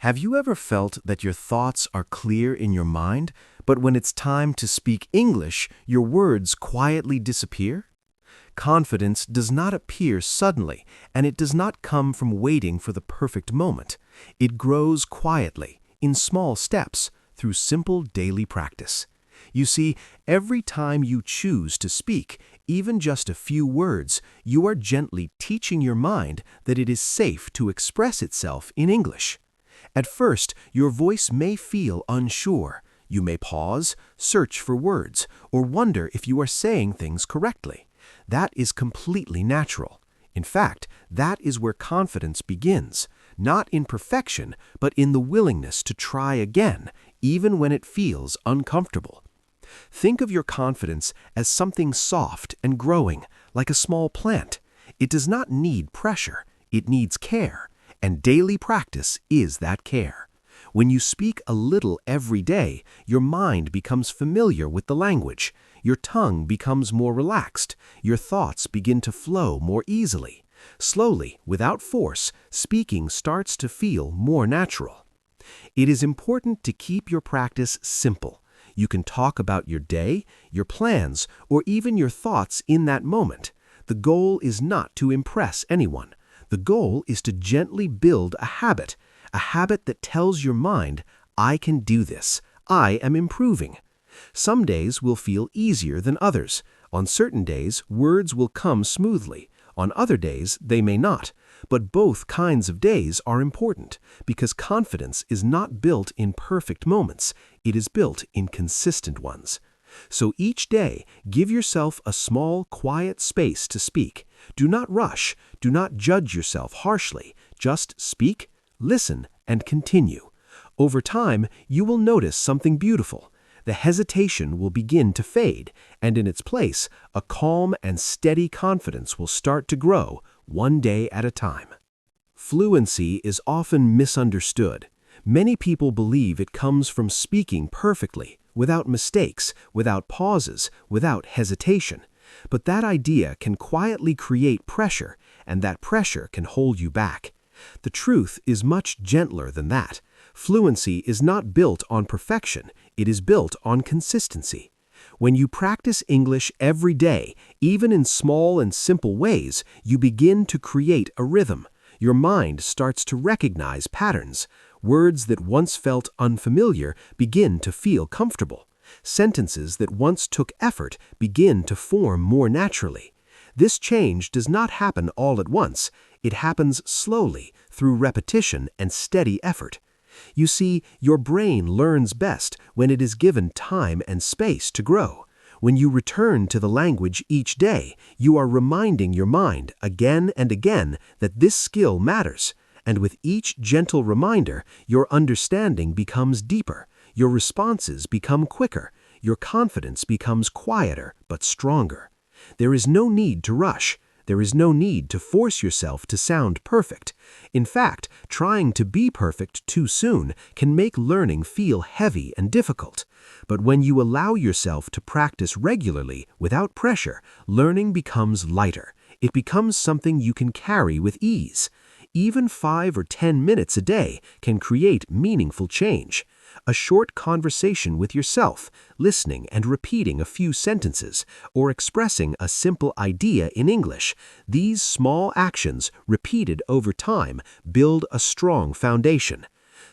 Have you ever felt that your thoughts are clear in your mind, but when it's time to speak English, your words quietly disappear? Confidence does not appear suddenly, and it does not come from waiting for the perfect moment. It grows quietly, in small steps, through simple daily practice. You see, every time you choose to speak, even just a few words, you are gently teaching your mind that it is safe to express itself in English. At first, your voice may feel unsure. You may pause, search for words, or wonder if you are saying things correctly. That is completely natural. In fact, that is where confidence begins, not in perfection, but in the willingness to try again, even when it feels uncomfortable. Think of your confidence as something soft and growing, like a small plant. It does not need pressure, it needs care. And daily practice is that care. When you speak a little every day, your mind becomes familiar with the language. Your tongue becomes more relaxed. Your thoughts begin to flow more easily. Slowly, without force, speaking starts to feel more natural. It is important to keep your practice simple. You can talk about your day, your plans, or even your thoughts in that moment. The goal is not to impress anyone. The goal is to gently build a habit that tells your mind, I can do this, I am improving. Some days will feel easier than others. On certain days, words will come smoothly. On other days, they may not. But both kinds of days are important because confidence is not built in perfect moments. It is built in consistent ones. So each day, give yourself a small, quiet space to speak. Do not rush. Do not judge yourself harshly. Just speak, listen, and continue. Over time, you will notice something beautiful. The hesitation will begin to fade, and in its place, a calm and steady confidence will start to grow, one day at a time. Fluency is often misunderstood. Many people believe it comes from speaking perfectly, without mistakes, without pauses, without hesitation. But that idea can quietly create pressure, and that pressure can hold you back. The truth is much gentler than that. Fluency is not built on perfection, it is built on consistency. When you practice English every day, even in small and simple ways, you begin to create a rhythm. Your mind starts to recognize patterns. Words that once felt unfamiliar begin to feel comfortable. Sentences that once took effort begin to form more naturally. This change does not happen all at once. It happens slowly, through repetition and steady effort. You see, your brain learns best when it is given time and space to grow. When you return to the language each day, you are reminding your mind again and again that this skill matters. And with each gentle reminder, your understanding becomes deeper, your responses become quicker, your confidence becomes quieter but stronger. There is no need to rush. There is no need to force yourself to sound perfect. In fact, trying to be perfect too soon can make learning feel heavy and difficult. But when you allow yourself to practice regularly, without pressure, learning becomes lighter. It becomes something you can carry with ease. Even 5 or 10 minutes a day can create meaningful change. A short conversation with yourself, listening and repeating a few sentences, or expressing a simple idea in English, these small actions, repeated over time, build a strong foundation.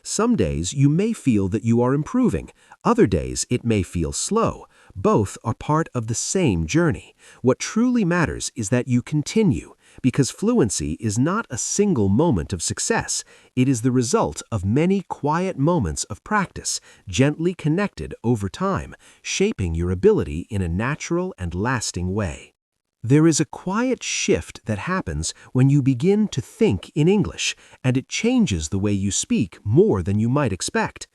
Some days you may feel that you are improving. Other days it may feel slow. Both are part of the same journey. What truly matters is that you continue. Because fluency is not a single moment of success. It is the result of many quiet moments of practice, gently connected over time, shaping your ability in a natural and lasting way. There is a quiet shift that happens when you begin to think in English, and it changes the way you speak more than you might expect.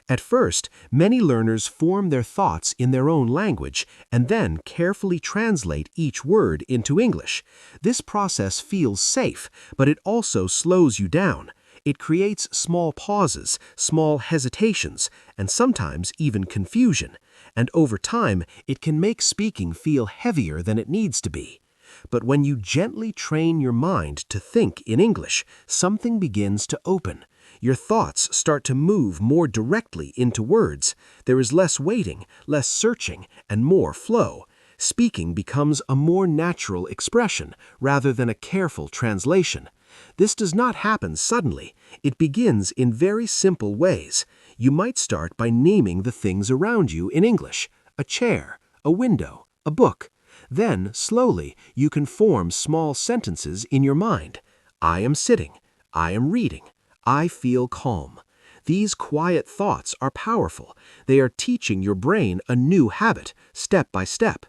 At first, many learners form their thoughts in their own language and then carefully translate each word into English. This process feels safe, but it also slows you down. It creates small pauses, small hesitations, and sometimes even confusion. And over time, it can make speaking feel heavier than it needs to be. But when you gently train your mind to think in English, something begins to open. Your thoughts start to move more directly into words. There is less waiting, less searching, and more flow. Speaking becomes a more natural expression rather than a careful translation. This does not happen suddenly. It begins in very simple ways. You might start by naming the things around you in English: a chair, a window, a book. Then, slowly, you can form small sentences in your mind. I am sitting. I am reading. I feel calm. These quiet thoughts are powerful. They are teaching your brain a new habit, step by step.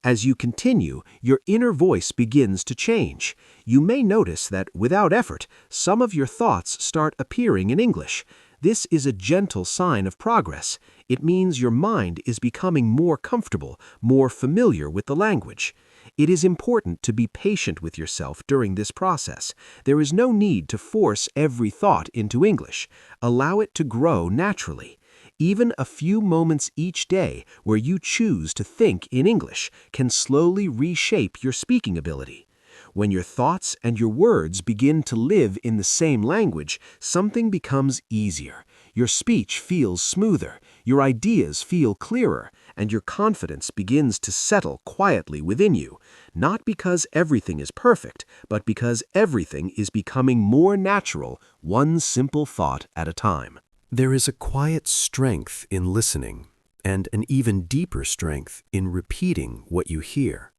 As you continue, your inner voice begins to change. You may notice that, without effort, some of your thoughts start appearing in English. This is a gentle sign of progress. It means your mind is becoming more comfortable, more familiar with the language. It is important to be patient with yourself during this process. There is no need to force every thought into English. Allow it to grow naturally. Even a few moments each day where you choose to think in English can slowly reshape your speaking ability. When your thoughts and your words begin to live in the same language, something becomes easier. Your speech feels smoother, your ideas feel clearer, and your confidence begins to settle quietly within you, not because everything is perfect, but because everything is becoming more natural, one simple thought at a time. There is a quiet strength in listening, and an even deeper strength in repeating what you hear.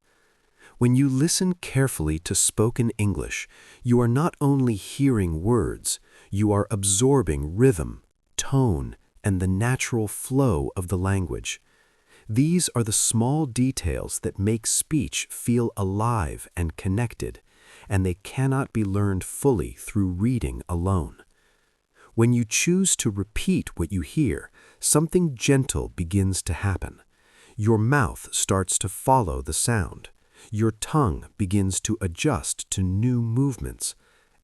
When you listen carefully to spoken English, you are not only hearing words, you are absorbing rhythm, tone, and the natural flow of the language. These are the small details that make speech feel alive and connected, and they cannot be learned fully through reading alone. When you choose to repeat what you hear, something gentle begins to happen. Your mouth starts to follow the sound. Your tongue begins to adjust to new movements.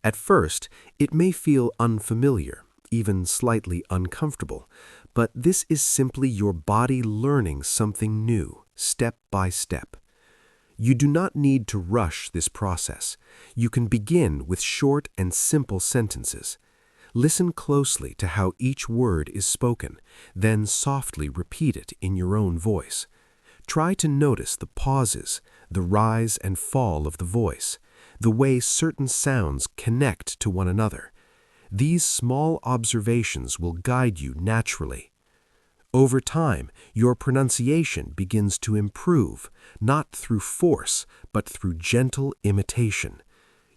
At first, it may feel unfamiliar, even slightly uncomfortable, but this is simply your body learning something new, step by step. You do not need to rush this process. You can begin with short and simple sentences. Listen closely to how each word is spoken, then softly repeat it in your own voice. Try to notice the pauses, the rise and fall of the voice, the way certain sounds connect to one another. These small observations will guide you naturally. Over time, your pronunciation begins to improve, not through force, but through gentle imitation.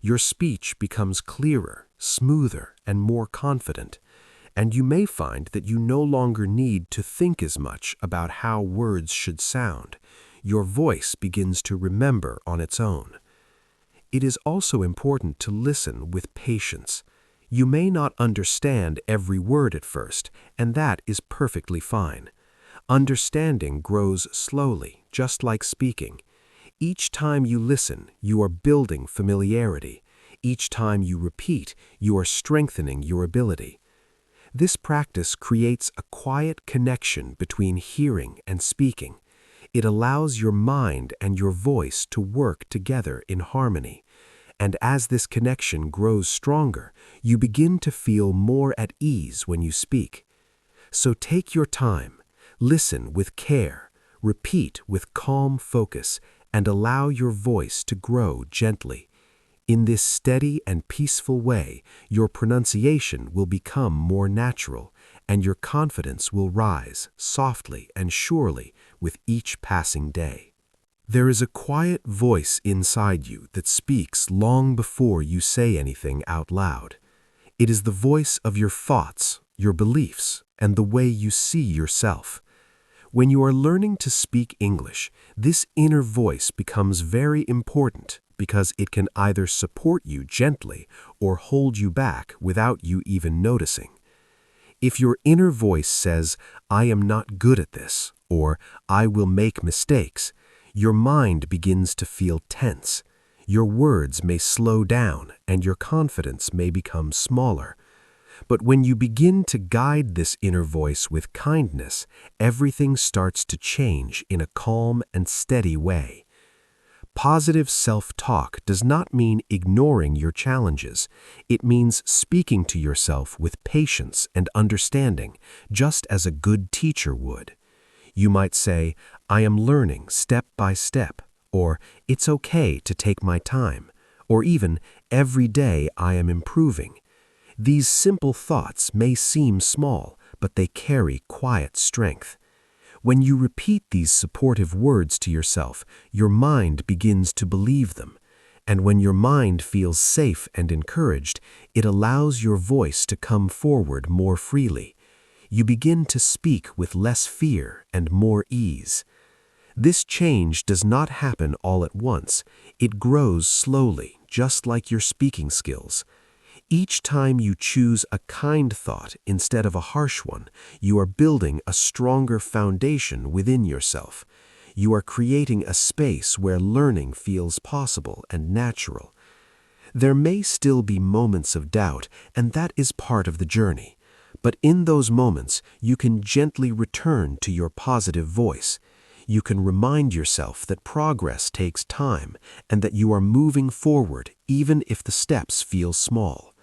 Your speech becomes clearer, smoother, and more confident, and you may find that you no longer need to think as much about how words should sound. Your voice begins to remember on its own. It is also important to listen with patience. You may not understand every word at first, and that is perfectly fine. Understanding grows slowly, just like speaking. Each time you listen, you are building familiarity. Each time you repeat, you are strengthening your ability. This practice creates a quiet connection between hearing and speaking. It allows your mind and your voice to work together in harmony. And as this connection grows stronger, you begin to feel more at ease when you speak. So take your time, listen with care, repeat with calm focus, and allow your voice to grow gently. In this steady and peaceful way, your pronunciation will become more natural, and your confidence will rise softly and surely with each passing day. There is a quiet voice inside you that speaks long before you say anything out loud. It is the voice of your thoughts, your beliefs, and the way you see yourself. When you are learning to speak English, this inner voice becomes very important because it can either support you gently or hold you back without you even noticing. If your inner voice says, "I am not good at this," or "I will make mistakes," your mind begins to feel tense. Your words may slow down and your confidence may become smaller. But when you begin to guide this inner voice with kindness, everything starts to change in a calm and steady way. Positive self-talk does not mean ignoring your challenges. It means speaking to yourself with patience and understanding, just as a good teacher would. You might say, "I am learning step by step," or "It's okay to take my time," or even, "Every day I am improving." These simple thoughts may seem small, but they carry quiet strength. When you repeat these supportive words to yourself, your mind begins to believe them. And when your mind feels safe and encouraged, it allows your voice to come forward more freely. You begin to speak with less fear and more ease. This change does not happen all at once. It grows slowly, just like your speaking skills. Each time you choose a kind thought instead of a harsh one, you are building a stronger foundation within yourself. You are creating a space where learning feels possible and natural. There may still be moments of doubt, and that is part of the journey. But in those moments, you can gently return to your positive voice. You can remind yourself that progress takes time and that you are moving forward even if the steps feel small.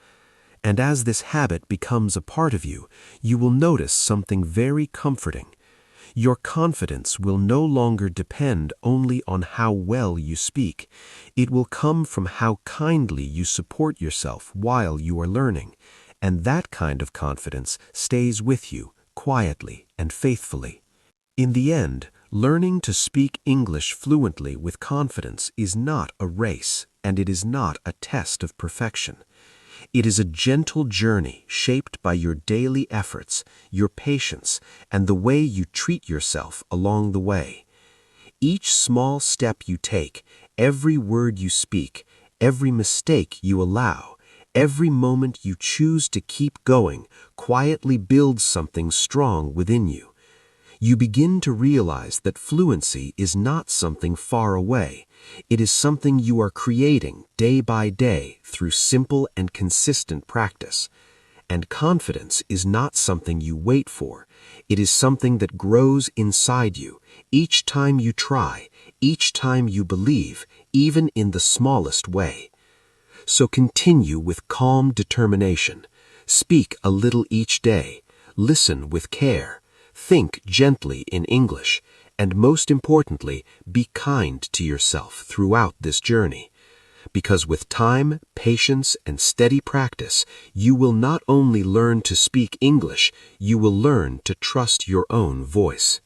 And as this habit becomes a part of you, you will notice something very comforting. Your confidence will no longer depend only on how well you speak. It will come from how kindly you support yourself while you are learning. And that kind of confidence stays with you quietly and faithfully. In the end, learning to speak English fluently with confidence is not a race, and it is not a test of perfection. It is a gentle journey shaped by your daily efforts, your patience, and the way you treat yourself along the way. Each small step you take, every word you speak, every mistake you allow, every moment you choose to keep going quietly builds something strong within you. You begin to realize that fluency is not something far away. It is something you are creating day by day through simple and consistent practice. And confidence is not something you wait for. It is something that grows inside you each time you try, each time you believe, even in the smallest way. So continue with calm determination. Speak a little each day. Listen with care. Think gently in English, and most importantly, be kind to yourself throughout this journey. Because with time, patience, and steady practice, you will not only learn to speak English, you will learn to trust your own voice.